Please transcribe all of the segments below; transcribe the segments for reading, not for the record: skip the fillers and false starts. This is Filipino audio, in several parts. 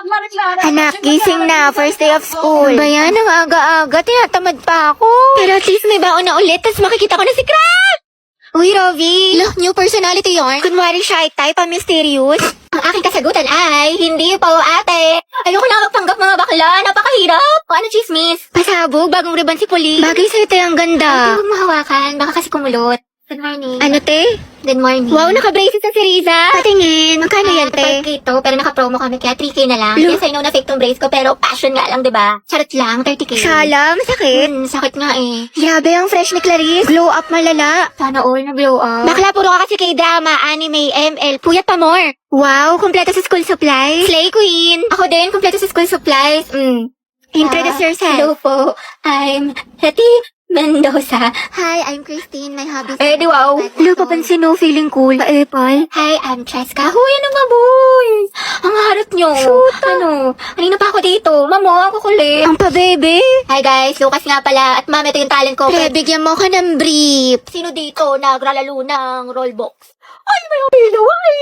Anak, gising na. First day of school. Ano ba yan? Ang aga-aga. Tinatamad pa ako. Pero at least may baon na ulit. Tapos makikita ko na si Crab! Uy, Rovi. Look, new personality yarn. Kunwari shy type, mysterious. Ang aking kasagutan ay, hindi po ate. Ayoko na magpanggap mga bakla. Napakahirap. O ano chismis? Pasabog, bagong ribbon si Puli. Bagay sa'yo tayo ang ganda. Ay, huwag mahawakan. Baka kasi kumulot. Good morning. Ano, te? Good morning. Wow, naka-braces na si Riza. Patingin. Magkano yan, te? Ito, pero naka-promo kami kaya 3K na lang. Yes, I know na fake tong brace ko, pero passion nga lang, diba? Charot lang, 30K. Shala, masakit. Sakit nga eh. Grabe ang fresh ni Clarice. Glow up malala. Sana all na glow up. Bakla, puro ka kasi kay drama, anime, ML, puyat pa more. Wow, kumpleto sa school supplies. Slay queen. Ako din, kumpleto sa school supplies. Introduce yourself. Hello po. I'm Hetty Mendoza. Hi, I'm Christine. My hobby is... di wow. Hello, papansin no, feeling cool. Apple. Hi, I'm Cheska. Huy, ano nga, boys? Ang harot nyo. Shoot. Ano? Kanina pa ako dito. Mamo, ako kulit. Ang pa-bebe. Hi, guys. Lucas nga pala. At ma'am, ito yung talent ko. Pre, bigyan mo ka ng brief. Sino dito naglalaro ng rollbox? Ay, may umilaw ay!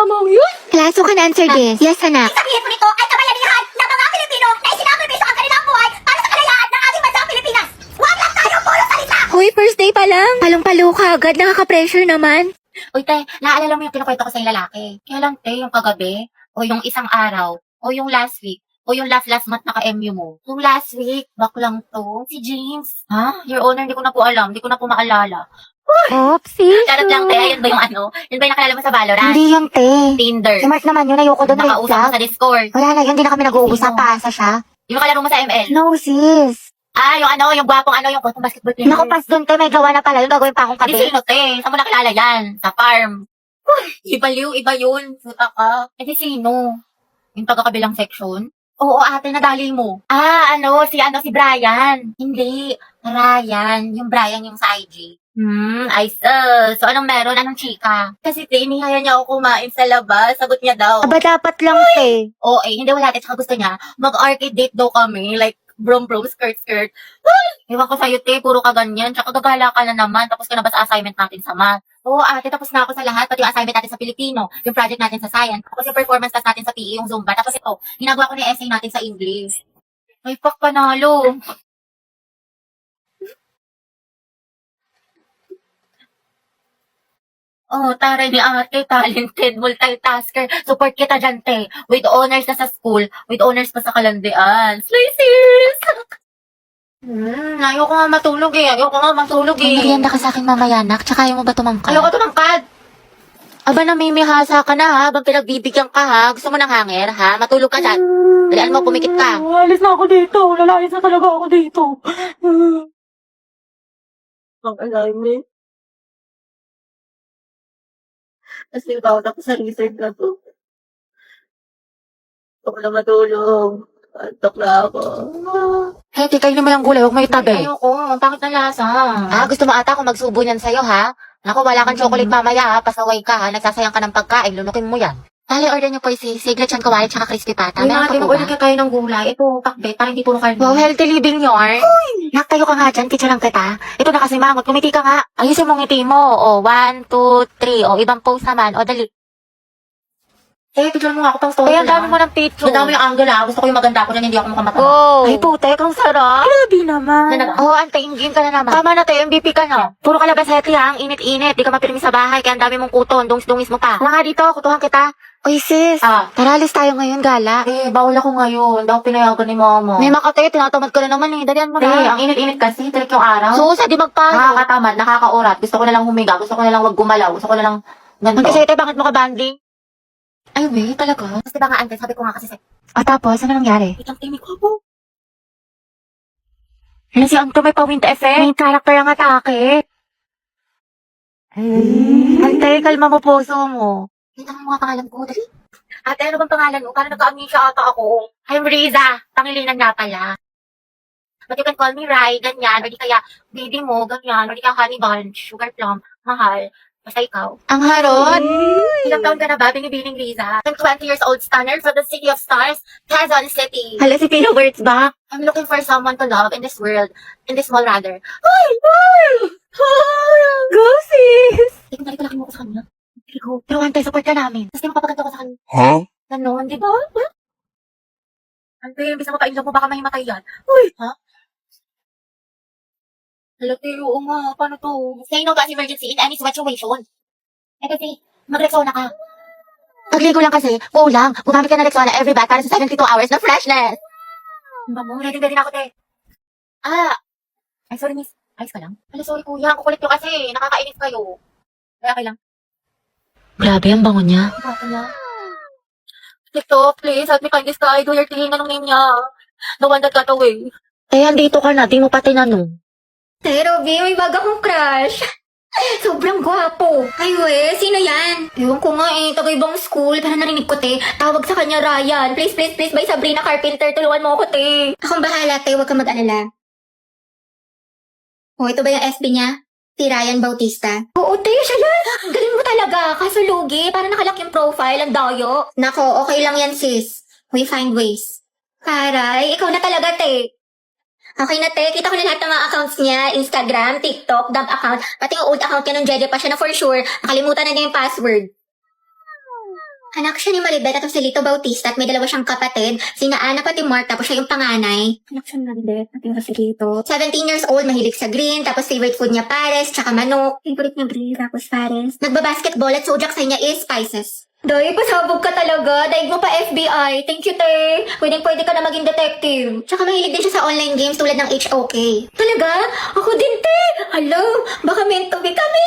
Among yun? Class, who can answer this? Yes, anak. Sabihin mo nito ay kabayanihan ng mga Pilipino na isinakripisyo ang kanilang buhay para sa kalayaan ng ating bansang Pilipinas. Huwag lang tayo puro salita! Hoy, first day pa lang. Palong-palo ka agad. Nakaka-pressure naman. Uy, te, naalala mo yung kinukwento ko sa lalaki? Kaya lang, te, yung kagabi, o yung isang araw, o yung last week, o yung last month naka-MU mo. Yung last week, baklang to, si James. Ha? Your Honor, hindi ko na po alam, hindi ko na po maalala. Oopsie. Charot lang, te, ayun ba yung ano? Yun ba yung nakilala mo sa Valorant? Hindi yung te. Tinder. Si Mark naman yun, ayoko doon. Nakausap mo sa Discord. Wala na yun, hindi na kami nag-uusap. Sino? Paasa siya. Yung makalaro mo sa ML. No, sis. Yung ano, yung gwapong ano, yung gwapong basketball player. Naku, pas doon te, may gawa na pala. Yung gagawin pa akong Hindi kabe. sino, te? Saan mo nakilala yan? Sa farm. Iba liw, iba yun. Suta ka. Hindi sino? Yung taga-kabilang section? Oo, ate, nadali mo. Si Brian. Hindi, Ryan. Yung Brian yung sa IG. I So, anong meron? Anong chika? Kasi te, inihaya niya ako kumain sa labas. Sagot niya daw. Aba, dapat lang te. Oo, hindi wala. Tsaka gusto niya, mag-arcade date daw kami. Like, brom, skirt. Ay, ewan ko sa'yo, te. Puro ka ganyan. Tsaka gagala ka na naman. Tapos ka na ba sa assignment natin sa math? Oo, ate, tapos na ako sa lahat. Pati yung assignment natin sa Filipino. Yung project natin sa science. Tapos yung performance test natin sa PE, yung Zumba. Tapos ito, ginagawa ko na yung essay natin sa English. Ay, panalo. Oh, taray ni ate, talented, multitasker. Support kita dyan, te. With honors na sa school, with honors pa sa kalandian. Slay sis! Ayoko nga matulog eh. Merienda ka sa akin mamaya, nak. Tsaka ayaw mo ba tumangkad? Ayoko tumangkad. Aba, namimihasa ka na ha. Habang pinagbibigyan ka ha. Gusto mo ng hanger ha? Matulog ka dyan. Dalaan mo, pumikit ka. Alis na ako dito. Lalayas na talaga ako dito. Ang alignment. Kasi bawat ako sa research na to. Gusto ko na matulog. Antok na ako. Hey, kayo naman ang gulay. Huwag may tabi. Ayoko. Ang pangit ng lasa. Gusto mo ata kung magsubo niyan sa'yo ha? Naku, wala kang chocolate mamaya ha. Pasaway ka ha. Nagsasayang ka ng pagkain. Lunukin mo yan. Tali, order niyo po si siglet chan kawali tsaka crispy pata. Uy, Meron natin, pa po mag-order ba? ka tayo ng gulay. Ito, pakbe, para hindi puro karne. Wow, healthy living yarn. Nak, tayo ka nga dyan. Teacher lang kita. Ito na kasi mangot. Kumiti ka nga. Ayusin mo ngiti mo. O, 1, 2, 3. O, ibang pose naman. O, dali. Picture mo nga ako pang story Kaya ang dami mo ng picture. Ang dami yung angle Gusto ko yung maganda ako dyan. Hindi ako mukhang mataba. Go. Ay, putek. Ang sarap. Grabe naman. Antayin game ka na naman. Tama na tayo. MVP ka na. Puro ka labasete ha. Ang init-init. Di ka mapirmi sa bahay. Kaya ang dami mong kuton. Dungis-dungis mo pa. Wala nga dito. Kutuhan kita. Oy, sis. Tara, alis tayo ngayon, gala. Bawal ako ngayon. Daw pinayagan ni mama. May makatayo. Tinatamad ka na naman eh. Dalian mo na. ang init-init kasi. Tarik yung araw. Susa, di magpayo. Nakakatamad, nakakaurat. Gusto ko na lang humiga. Gusto ko na lang wag gumalaw. Gusto ko na lang ganito. Mag-excited, bakit mo ka banding? Ay, wait, talaga? Kasi diba nga, ante, sabi ko nga kasi Tapos, ano nangyari? itang timik ko po. Si Anto may pa-wind effect. Main character ang atake. Antay, kalma mo puso mo. Kita mo mga pangalan ko, dali. Ate, ano bang pangalan mo? Parang nagka-amnesia ata ako. I'm Riza. Pangilinan nga pala. But you can call me Rai, ganyan. Or di kaya, baby mo, ganyan. Or di kaya honey bunch, sugar plum, mahal. Basta ikaw. Ang harot. Ilang taon ka na ba, binibining Riza? I'm 20 years old stunner from the city of stars, Quezon City. Hala, si Pino Words ba? I'm looking for someone to love in this world, in this small rather. Go, sis! Hindi ko nalaki mo ko sa kanya. Pero antay, support ka namin. Tapos di mapapaganda ko sa kanya. Huh? Ganon, di ba? Ante, imbis na mapainom mo, baka mahimatay yan. Uy! Ha? Hala, Teo, oo nga. Paano to? Say no to as emergency in any situation. Eh kasi, mag-Rexona ka. Pagligo lang kasi, kulang. Gumamit ka ng Rexona every bath para sa 72 hours na freshness. Ang bango, ready na ako, te. Ah! Ay, sorry, miss. Ayos ka lang? Hala, sorry, kuya. Ang kukulit nyo kasi. Nakakainis kayo. Kaya okay lang. Grabe, ang bango niya. Bakit niya? TikTok, please, help me find this guy. Do your thing. Anong name niya? The one that got away. Eh, andito ka na. Di mo pa tinanong. Hey, Robby, may bago akong crush. Sobrang gwapo. Ay, we, sino yan? Ewan ko nga eh, taga-ibang school. Pero narinig ko, te. Tawag sa kanya, Ryan. Please, please, please, by Sabrina Carpenter. Tulungan mo ako, te. Akong bahala, te. Huwag ka mag-alala. Oh, ito ba yung SB niya? Si Ryan Bautista. Oo, te, siya yan. Galing mo talaga. Kaso lugi, para nakalak yung profile, ang dayo. Nako, okay lang yan, sis. We find ways. Karay, ikaw na talaga, te. Okay na, te. Kita ko na lahat ng mga accounts niya. Instagram, TikTok, dump account. Pati yung old account niya nung Jeje pa siya na for sure. Nakalimutan na niya yung password. Anak siya ni Maribel at si Lito Bautista at may dalawa siyang kapatid. Sina Ana pati Mark, tapos siya yung panganay. Anak siya ni Maribel at yung si Lito. 17 years old, mahilig sa green, tapos favorite food niya pares, tsaka manok. Favorite niya green, tapos pares. Nagbabasketball at zodiac sign niya is spices. Day, pasabog ka talaga. Daig mo pa FBI. Thank you, te. Pwede ka na maging detective. Tsaka mahilig din siya sa online games tulad ng HOK. Talaga? Ako din, te. Hello, baka meant to be kami.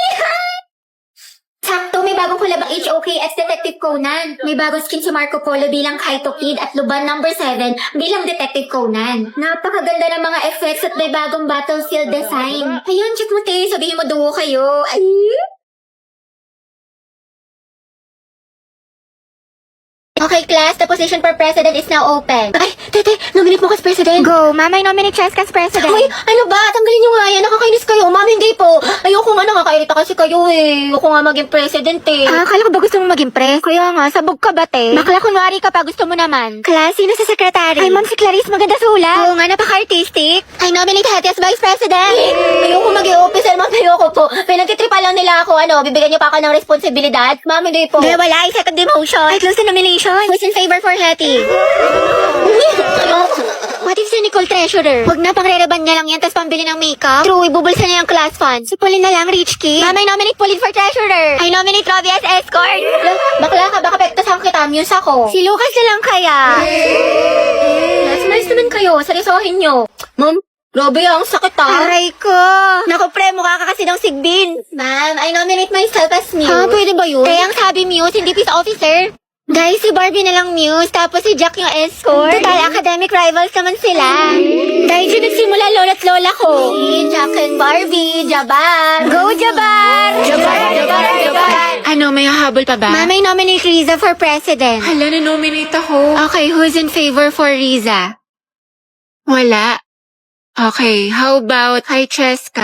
Sakto, may bagong collab ang HOK as Detective Conan. May bagong skin si Marco Polo bilang Kaito Kid at Luban number 7 bilang Detective Conan. Napakaganda ng mga effects at may bagong battlefield design. Ayun, check mo, te. Sabihin mo duo kayo. Ay! Okay, class, the position for president is now open. Ay, tete, nominate mo kas president. Go, mama, nominate Cheska as president. Uy, ano ba? Tanggalin nyo nga yan. Nakakainis kayo. Mama, hindi po. Ayoko nga, nakakairita kasi kayo eh. Ayoko nga maging president eh. Ah, akala ko ba gusto mo maging pres? Kaya nga, sabog ka ba, te? Bakla, kunwari ka pa, gusto mo naman. Class, sino sa secretary? Ay, ma'am, si Clarice, maganda sulat. Oo nga, napaka-artistic. I nominate Hattie as vice president. Ayoko maging officer, ma'am, ayoko po. Pinagtitripa lang nila ako, bibigyan niyo pa ako ng responsibilidad. Ma'am, hindi po. Hindi, wala. I-second demotion. I close the nomination. Who's in favor for Hattie? What if si Nicole treasurer? Huwag na, pang-re-reban niya lang yan, tapos pambili ng makeup. True, ibubulsa niya yung class fund. Si Pauline na lang, rich kid. Mama, I nominate Pauline for treasurer. I nominate Robbie as escort. Bakla ka, baka pektasan kita, muse ako. Si Lucas na lang kaya. Smiles naman kayo, seryosohin nyo. Ma'am, grabe ang sakit Aray ko. Naku, pre, mukha ka kasi ng sigbin. Ma'am, I nominate myself as Muse. Ha, pwede ba yun? Kaya ang sabi Muse, hindi peace officer. Guys, si Barbie na lang Muse, tapos si Jack yung escort. Total, academic rivals naman sila. Dahil dyan nagsimula lola't lola ko. Jack and Barbie, Jabar. Go, Jabar! Jabar! Ano, may hahabol pa ba? Mama, nominate Riza for president. Hala, na-nominate ako. Okay, who's in favor for Riza? Wala. Okay, how about kay Cheska?